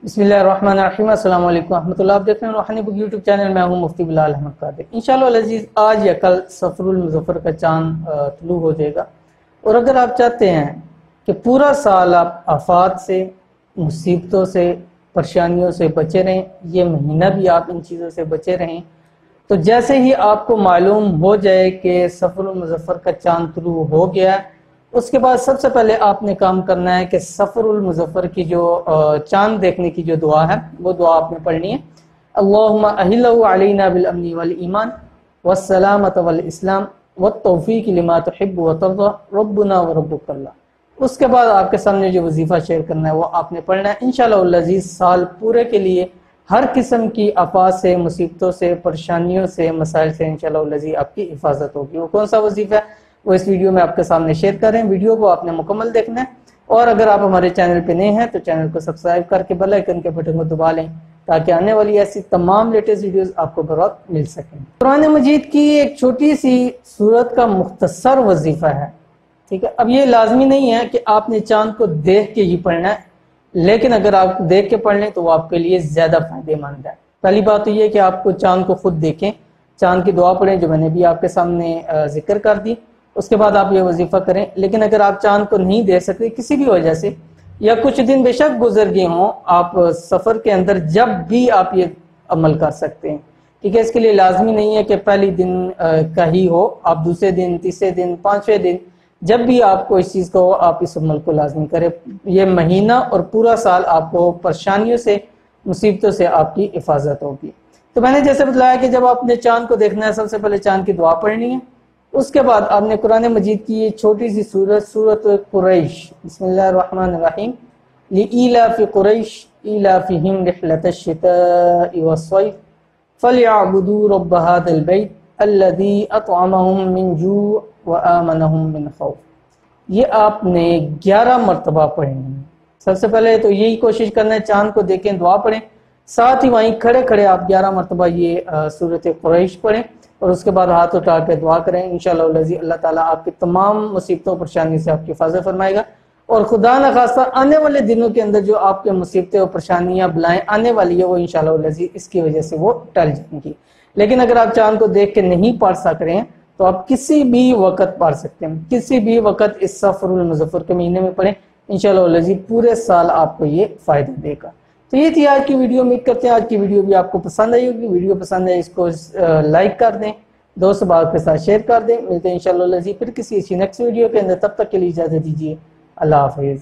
بسم اللہ الرحمن الرحیم، السلام علیکم ورحمۃ اللہ۔ آپ دیکھ رہے ہیں روحانی بک یوٹیوب چینل، میں ہوں مفتی بلال احمد قادری۔ انشاءاللہ العزیز آج یا کل صفر المظفر کا چاند طلوع ہو جائے گا، اور اگر آپ چاہتے ہیں کہ پورا سال آپ آفات سے، مصیبتوں سے، پریشانیوں سے بچے رہیں، یہ مہینہ بھی آپ ان چیزوں سے بچے رہیں، تو جیسے ہی آپ کو معلوم ہو جائے کہ صفر المظفر کا چاند طلوع ہو گیا، اس کے بعد سب سے پہلے آپ نے کام کرنا ہے کہ صفر المظفر کی جو چاند دیکھنے کی جو دعا ہے وہ دعا آپ نے پڑھنی ہے۔ اللہم اہلہ علینا بالامن والایمان والسلامۃ والاسلام والتوفیق لما تحب وترضى ربنا وربک اللہ۔ اس کے بعد آپ کے سامنے جو وظیفہ شیئر کرنا ہے وہ آپ نے پڑھنا ہے۔ انشاءاللہ العزیز سال پورے کے لیے ہر قسم کی آفات سے، مصیبتوں سے، پریشانیوں سے، مسائل سے انشاءاللہ العزیز آپ کی حفاظت ہوگی۔ وہ کون سا وظیفہ ہے وہ اس ویڈیو میں آپ کے سامنے شیئر کریں۔ ویڈیو کو آپ نے مکمل دیکھنا ہے، اور اگر آپ ہمارے چینل پہ نئے ہیں تو چینل کو سبسکرائب کر کے بیل آئیکن کے بٹن کو دبا لیں تاکہ آنے والی ایسی تمام لیٹسٹ ویڈیوز آپ کو بروقت مل سکیں۔ قرآن مجید کی ایک چھوٹی سی سورت کا مختصر وظیفہ ہے، ٹھیک ہے۔ اب یہ لازمی نہیں ہے کہ آپ نے چاند کو دیکھ کے ہی پڑھنا ہے، لیکن اگر آپ دیکھ کے پڑھ لیں تو وہ آپ کے لیے زیادہ فائدہ مند ہے۔ پہلی بات تو یہ کہ آپ کو چاند کو خود دیکھیں، چاند کی دعا پڑھیں جو میں نے بھی آپ کے سامنے ذکر کر دی، اس کے بعد آپ یہ وظیفہ کریں۔ لیکن اگر آپ چاند کو نہیں دیکھ سکتے کسی بھی وجہ سے، یا کچھ دن بے شک گزر گئے ہوں، آپ سفر کے اندر جب بھی آپ یہ عمل کر سکتے ہیں، ٹھیک ہے۔ اس کے لیے لازمی نہیں ہے کہ پہلی دن کا ہی ہو، آپ دوسرے دن، تیسرے دن، پانچویں دن، جب بھی آپ کو اس چیز کو ہو آپ اس عمل کو لازمی کریں۔ یہ مہینہ اور پورا سال آپ کو پریشانیوں سے، مصیبتوں سے آپ کی حفاظت ہوگی۔ تو میں نے جیسے بتلایا کہ جب آپ نے چاند کو دیکھنا ہے سب سے پہلے چاند کی دعا پڑھنی ہے، اس کے بعد آپ نے قرآن مجید کی یہ چھوٹی سی سورت قریش، بسم اللہ الرحمن الرحیم، لإیلاف قریش ایلافہم رحلۃ الشتاء والصیف فلیعبدوا رب ھذا البیت الذی اطعمہم من جوع وآمنہم من خوف۔ یہ آپ نے 11 مرتبہ پڑھنی ہے۔ سب سے پہلے تو یہی کوشش کرنا ہے چاند کو دیکھیں، دعا پڑھیں، ساتھ ہی وہیں کھڑے کھڑے آپ 11 مرتبہ یہ سورت قریش پڑھیں، اور اس کے بعد ہاتھ اٹھا کے دعا کریں۔ انشاءاللہ العزیز اللہ تعالیٰ آپ کی تمام مصیبتوں پریشانی سے آپ کی حفاظت فرمائے گا، اور خدا نخواستہ آنے والے دنوں کے اندر جو آپ کے مصیبتیں اور پریشانیاں بلائیں آنے والی ہے وہ انشاءاللہ العزیز اس کی وجہ سے وہ ٹل جائیں گی۔ لیکن اگر آپ چاند کو دیکھ کے نہیں پڑھ سک رہے ہیں تو آپ کسی بھی وقت پڑھ سکتے ہیں، کسی بھی وقت اس صفر المظفر کے مہینے میں پڑھیں، انشاءاللہ العزیز پورے سال آپ کو یہ فائدہ دے گا۔ تو یہ تھی آج کی ویڈیو، امید کرتے ہیں آج کی ویڈیو بھی آپ کو پسند آئی ہوگی۔ ویڈیو پسند ہے اس کو لائک کر دیں، دوست باغ کے ساتھ شیئر کر دیں۔ ملتے ہیں انشاءاللہ العزیز پھر کسی اچھی نیکسٹ ویڈیو کے اندر، تب تک کے لیے اجازت دیجیے، اللہ حافظ۔